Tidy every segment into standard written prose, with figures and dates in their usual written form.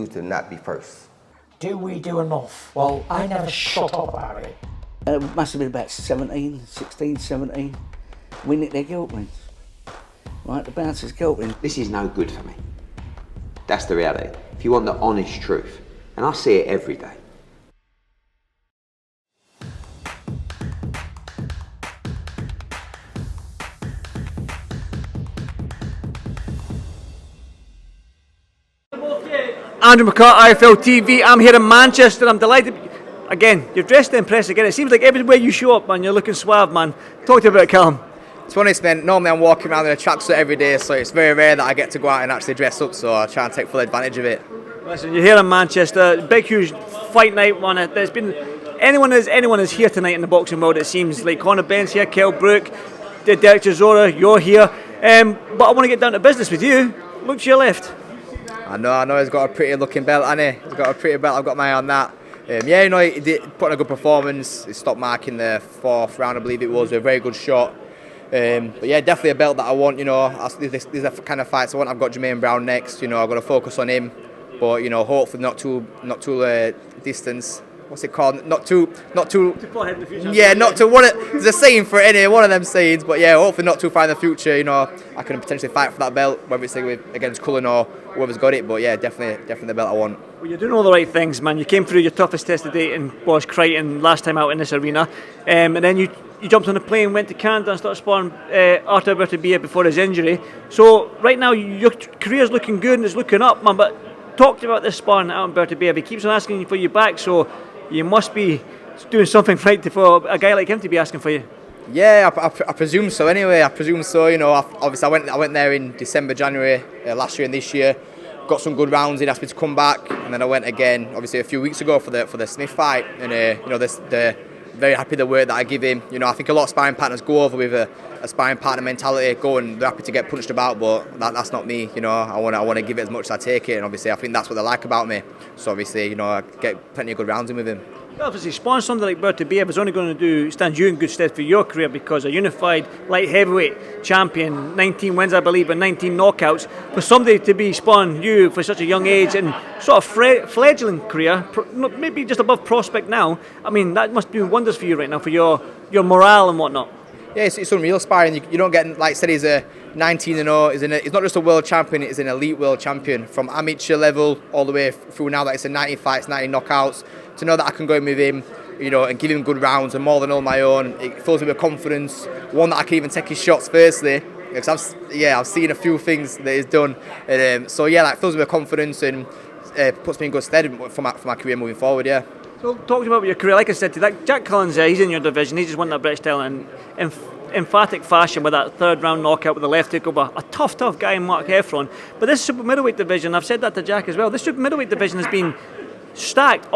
you to not be first? Do we do enough? Well, I never shut up about it. It must have been about 16, 17. We nicked their guilt rings. Right, the bouncer's guilt ring. This is no good for me. That's the reality. If you want the honest truth, and I see it every day. Andrew McCART, IFL TV. I'm here in Manchester. I'm delighted. Again, you're dressed to impress again. It seems like everywhere you show up, man, you're looking suave, man. Talk to me about it, Callum. To be honest, man, normally I'm walking around in a tracksuit every day, so it's very rare that I get to go out and actually dress up, so I try and take full advantage of it. Listen, you're here in Manchester. Big, huge fight night, one. There's been anyone is here tonight in the boxing world. It seems like Conor Ben's here, Kell Brook, Derek Chisora, you're here. But I want to get down to business with you. Look to your left. I know he's got a pretty looking belt, hasn't he? He's got a pretty belt, I've got my eye on that. Yeah, you know, he did put on a good performance. He stopped marking the 4th round, I believe it was, with a very good shot. But yeah, definitely a belt that I want, you know. These are the kind of fights I want. I've got Jermaine Brown next, you know, I've got to focus on him. But, you know, hopefully not too distance. What's it called? Not too far ahead in the future. Yeah, not too. There's a saying for it, anyway, one of them sayings. But yeah, hopefully not too far in the future. You know, I can potentially fight for that belt, whether it's against Callum or whoever's got it. But yeah, definitely the belt I want. Well, you're doing all the right things, man. You came through your toughest test to date in Boris Crichton last time out in this arena, and then you jumped on a plane, went to Canada and started sparring Artur Beterbiev before his injury. So right now your career's looking good and it's looking up, man. But talk to me about this sparring out in Beterbiev. He keeps on asking for you back, so you must be doing something right for a guy like him to be asking for you. Yeah, I presume so. Anyway, I presume so. You know, obviously I went there in December, January last year and this year. Got some good rounds. He'd asked me to come back, and then I went again. Obviously a few weeks ago for the Smith fight, and you know, they're very happy with the work that I give him. You know, I think a lot of sparring partners go over with a sparring partner mentality, they're happy to get punched about, but that's not me. You know, I want to give it as much as I take it, and obviously I think that's what they like about me. So obviously, you know, I get plenty of good rounds in with him. Obviously, sparring something like Beterbiev is only going to stand you in good stead for your career, because a unified light heavyweight champion, 19 wins I believe and 19 knockouts, for somebody to be sparring you for such a young age and sort of fledgling career, maybe just above prospect now, I mean, that must do wonders for you right now, for your morale and whatnot. Yeah, it's unreal sparring. You don't get, like I said, he's a 19-0. He's not just a world champion, he's an elite world champion. From amateur level all the way through now that it's 90 fights, 90 knockouts. To know that I can go in with him, you know, and give him good rounds and more than all my own, it fills me with confidence. One, that I can even take his shots firstly, because I've seen a few things that he's done. And, so yeah, that fills me with confidence and puts me in good stead for my career moving forward, yeah. So talking about your career, like I said to that, Jack Cullen's he's in your division. He just won that British title in emphatic fashion with that 3rd round knockout with the left hook over a tough guy in Mark Heffron. But this super middleweight division, I've said that to Jack as well, this super middleweight division has been stacked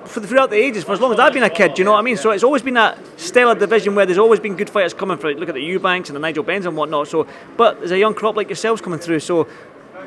throughout the ages for as long as I've been a kid, do you know what I mean? So it's always been that stellar division where there's always been good fighters coming through. Look at the Eubanks and the Nigel Benns and whatnot. So, but there's a young crop like yourselves coming through. So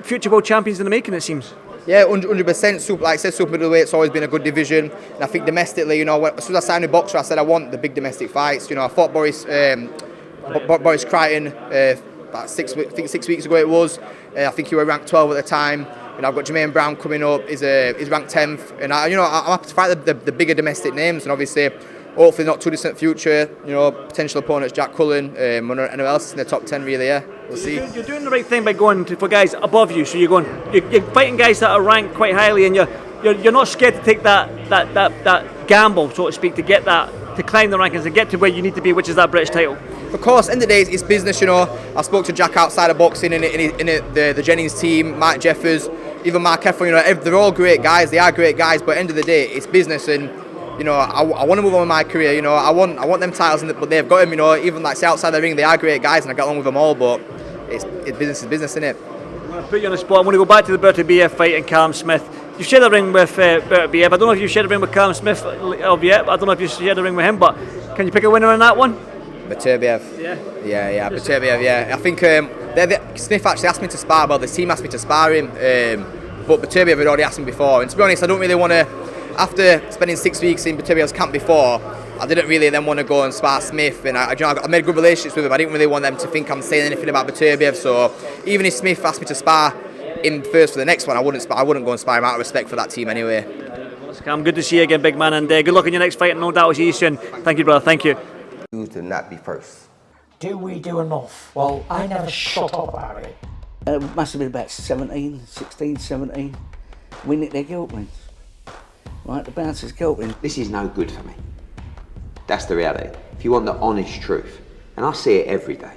future world champions in the making, it seems. Yeah, 100%. Like I said, super middleweight's always been a good division. And I think domestically, you know, as soon as I signed with Boxer, I said I want the big domestic fights. You know, I fought Boris Crichton about 6 weeks ago it was. I think he was ranked 12 at the time. You know, I've got Jermaine Brown coming up. He's ranked 10th, and I'm happy to fight the bigger domestic names, and obviously, hopefully not too distant future. You know, potential opponents Jack Cullen, anyone else in the top 10 really. Yeah, we'll see. You're doing the right thing by going for guys above you. So you're fighting guys that are ranked quite highly, and you're not scared to take that gamble, so to speak, to climb the rankings and get to where you need to be, which is that British title. Of course, end of the day, it's business, you know. I spoke to Jack outside of boxing in the Jennings team, Mike Jeffers, even Mark Heffron, you know, they're all great guys, they are great guys, but end of the day, it's business, and, you know, I want to move on with my career, you know, I want them titles, but they've got them, you know, even like say outside the ring, they are great guys, and I get along with them all, but it's business, isn't it? I'm going to put you on the spot. I'm going to go back to the Beterbiev fight and Callum Smith. You shared a ring with Beterbiev. I don't know if you shared a ring with Callum Smith yet. I don't know if you shared a ring with him, but can you pick a winner in that one? Beterbiev. Yeah, Beterbiev, yeah. I think Smith actually asked me to spar, well, the team asked me to spar him, but Beterbiev had already asked me before, and to be honest, I don't really want to, after spending 6 weeks in Beterbiev's camp before, I didn't really then want to go and spar Smith, and I made good relationships with him. I didn't really want them to think I'm saying anything about Beterbiev, so even if Smith asked me to spar him first for the next one, I wouldn't go and spar him out of respect for that team anyway. Callum, good to see you again, big man, and good luck in your next fight, and no doubt I'll see you soon. Thank you, brother. Thank you. To not be first. Do we do enough? Well, I never shut up about it. It must have been about 17, 16, 17. We nicked their guilt rings. Right, the bouncers' guilt rings. This is no good for me. That's the reality. If you want the honest truth, and I see it every day.